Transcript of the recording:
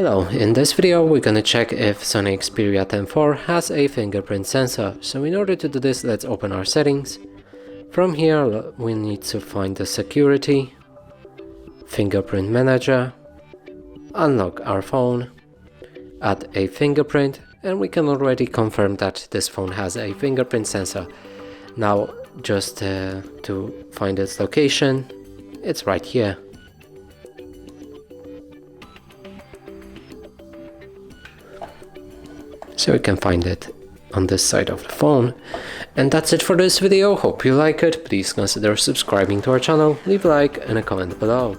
Hello, in this video we're gonna check if Sony Xperia 10 has a fingerprint sensor. So in order to do this, let's open our settings. From here we need to find the security, fingerprint manager, unlock our phone, add a fingerprint, and we can already confirm that this phone has a fingerprint sensor. Now just to find its location, it's right here. So you can find it on this side of the phone. And that's it for this video. Hope you like it. Please consider subscribing to our channel, leave a like and a comment below.